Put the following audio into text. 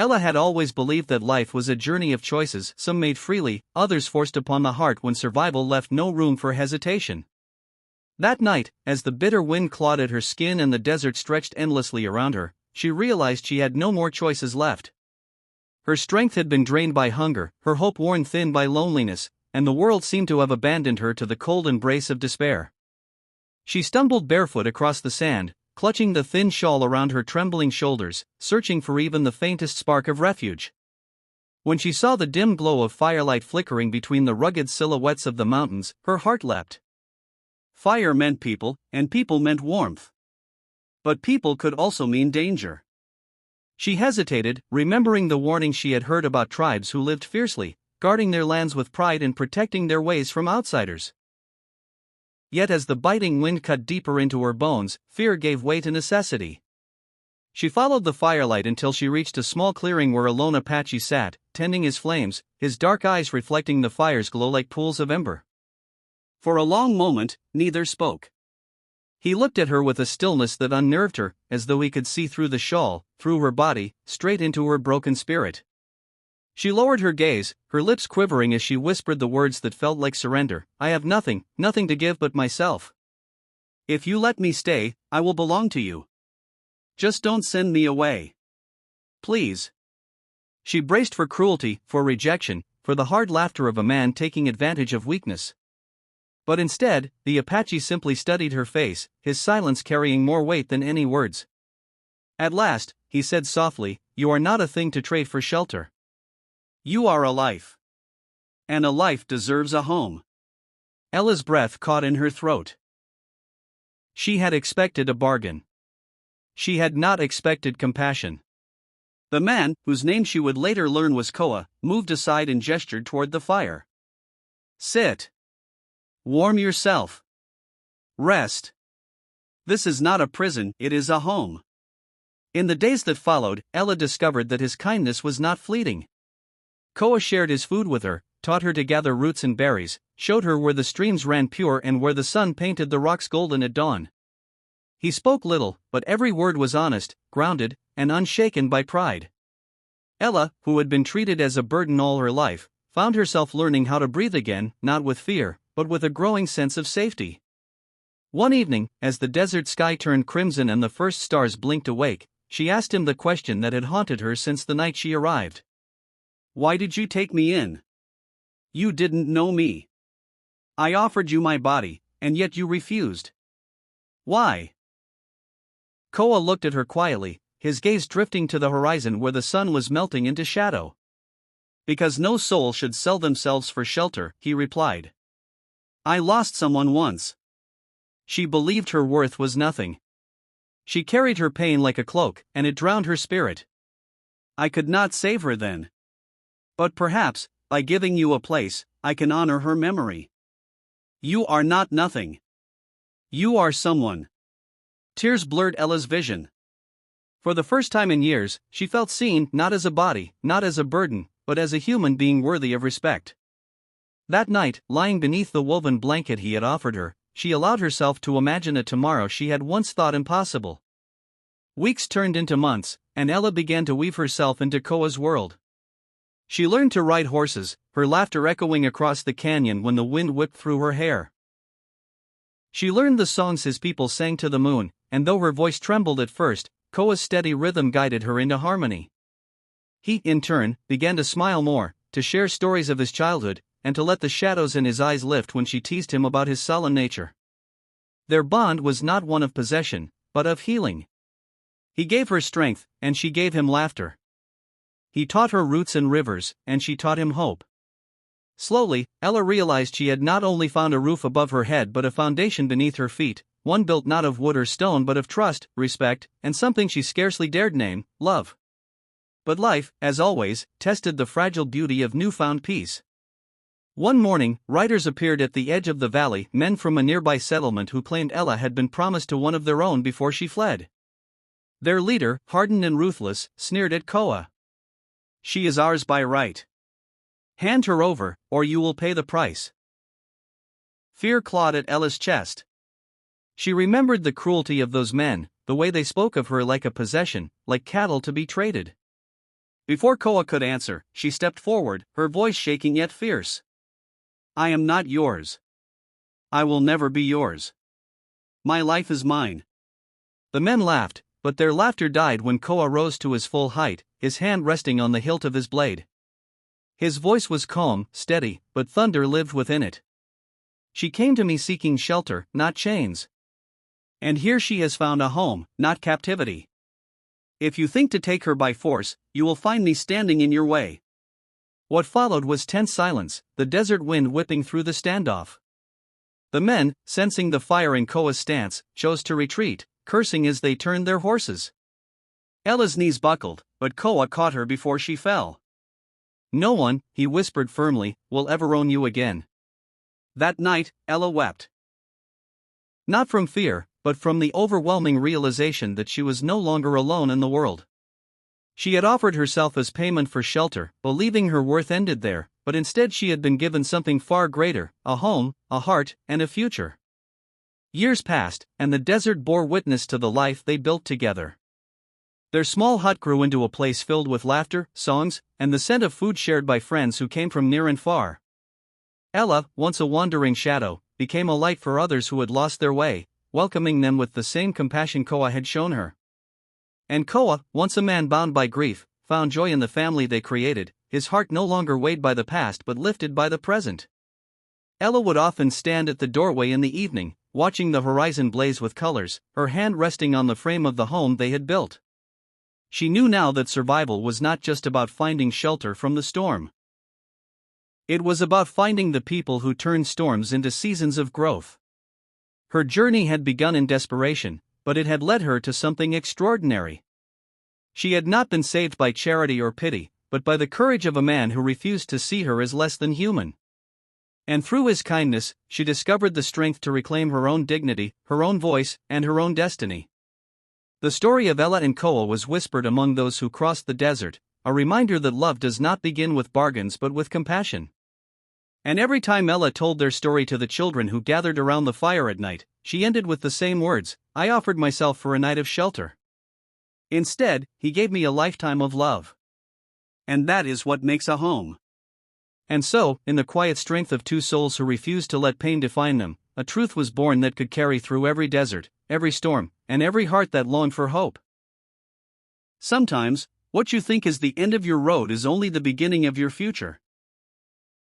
Ella had always believed that life was a journey of choices, some made freely, others forced upon the heart when survival left no room for hesitation. That night, as the bitter wind clawed at her skin and the desert stretched endlessly around her, she realized she had no more choices left. Her strength had been drained by hunger, her hope worn thin by loneliness, and the world seemed to have abandoned her to the cold embrace of despair. She stumbled barefoot across the sand, clutching the thin shawl around her trembling shoulders, searching for even the faintest spark of refuge. When she saw the dim glow of firelight flickering between the rugged silhouettes of the mountains, her heart leapt. Fire meant people, and people meant warmth. But people could also mean danger. She hesitated, remembering the warnings she had heard about tribes who lived fiercely, guarding their lands with pride and protecting their ways from outsiders. Yet as the biting wind cut deeper into her bones, fear gave way to necessity. She followed the firelight until she reached a small clearing where a lone Apache sat, tending his flames, his dark eyes reflecting the fire's glow like pools of ember. For a long moment, neither spoke. He looked at her with a stillness that unnerved her, as though he could see through the shawl, through her body, straight into her broken spirit. She lowered her gaze, her lips quivering as she whispered the words that felt like surrender. "I have nothing, nothing to give but myself. If you let me stay, I will belong to you. Just don't send me away. Please." She braced for cruelty, for rejection, for the hard laughter of a man taking advantage of weakness. But instead, the Apache simply studied her face, his silence carrying more weight than any words. At last, he said softly, "You are not a thing to trade for shelter. You are a life. And a life deserves a home." Ella's breath caught in her throat. She had expected a bargain. She had not expected compassion. The man, whose name she would later learn was Koa, moved aside and gestured toward the fire. "Sit. Warm yourself. Rest. This is not a prison, it is a home." In the days that followed, Ella discovered that his kindness was not fleeting. Koa shared his food with her, taught her to gather roots and berries, showed her where the streams ran pure and where the sun painted the rocks golden at dawn. He spoke little, but every word was honest, grounded, and unshaken by pride. Ella, who had been treated as a burden all her life, found herself learning how to breathe again, not with fear, but with a growing sense of safety. One evening, as the desert sky turned crimson and the first stars blinked awake, she asked him the question that had haunted her since the night she arrived. "Why did you take me in? You didn't know me. I offered you my body, and yet you refused. Why?" Koa looked at her quietly, his gaze drifting to the horizon where the sun was melting into shadow. "Because no soul should sell themselves for shelter," he replied. "I lost someone once. She believed her worth was nothing. She carried her pain like a cloak, and it drowned her spirit. I could not save her then. But perhaps, by giving you a place, I can honor her memory. You are not nothing. You are someone." Tears blurred Ella's vision. For the first time in years, she felt seen not as a body, not as a burden, but as a human being worthy of respect. That night, lying beneath the woven blanket he had offered her, she allowed herself to imagine a tomorrow she had once thought impossible. Weeks turned into months, and Ella began to weave herself into Koa's world. She learned to ride horses, her laughter echoing across the canyon when the wind whipped through her hair. She learned the songs his people sang to the moon, and though her voice trembled at first, Koa's steady rhythm guided her into harmony. He, in turn, began to smile more, to share stories of his childhood, and to let the shadows in his eyes lift when she teased him about his sullen nature. Their bond was not one of possession, but of healing. He gave her strength, and she gave him laughter. He taught her roots and rivers, and she taught him hope. Slowly, Ella realized she had not only found a roof above her head but a foundation beneath her feet, one built not of wood or stone but of trust, respect, and something she scarcely dared name, love. But life, as always, tested the fragile beauty of newfound peace. One morning, riders appeared at the edge of the valley, men from a nearby settlement who claimed Ella had been promised to one of their own before she fled. Their leader, hardened and ruthless, sneered at Koa. "She is ours by right. Hand her over, or you will pay the price." Fear clawed at Ella's chest. She remembered the cruelty of those men, the way they spoke of her like a possession, like cattle to be traded. Before Koa could answer, she stepped forward, her voice shaking yet fierce. I am not yours. I will never be yours. My life is mine. The men laughed, but their laughter died when Koa rose to his full height, his hand resting on the hilt of his blade. His voice was calm, steady, but thunder lived within it. She came to me seeking shelter, not chains. And here she has found a home, not captivity. If you think to take her by force, you will find me standing in your way. What followed was tense silence, the desert wind whipping through the standoff. The men, sensing the fire in Koa's stance, chose to retreat, cursing as they turned their horses. Ella's knees buckled, but Koa caught her before she fell. No one, he whispered firmly, will ever own you again. That night, Ella wept. Not from fear, but from the overwhelming realization that she was no longer alone in the world. She had offered herself as payment for shelter, believing her worth ended there, but instead she had been given something far greater, a home, a heart, and a future. Years passed, and the desert bore witness to the life they built together. Their small hut grew into a place filled with laughter, songs, and the scent of food shared by friends who came from near and far. Ella, once a wandering shadow, became a light for others who had lost their way, welcoming them with the same compassion Koa had shown her. And Koa, once a man bound by grief, found joy in the family they created, his heart no longer weighed by the past but lifted by the present. Ella would often stand at the doorway in the evening, watching the horizon blaze with colors, her hand resting on the frame of the home they had built. She knew now that survival was not just about finding shelter from the storm. It was about finding the people who turned storms into seasons of growth. Her journey had begun in desperation, but it had led her to something extraordinary. She had not been saved by charity or pity, but by the courage of a man who refused to see her as less than human. And through his kindness, she discovered the strength to reclaim her own dignity, her own voice, and her own destiny. The story of Ella and Koa was whispered among those who crossed the desert, a reminder that love does not begin with bargains but with compassion. And every time Ella told their story to the children who gathered around the fire at night, she ended with the same words, I offered myself for a night of shelter. Instead, he gave me a lifetime of love. And that is what makes a home. And so, in the quiet strength of two souls who refused to let pain define them, a truth was born that could carry through every desert, every storm, and every heart that longed for hope. Sometimes, what you think is the end of your road is only the beginning of your future.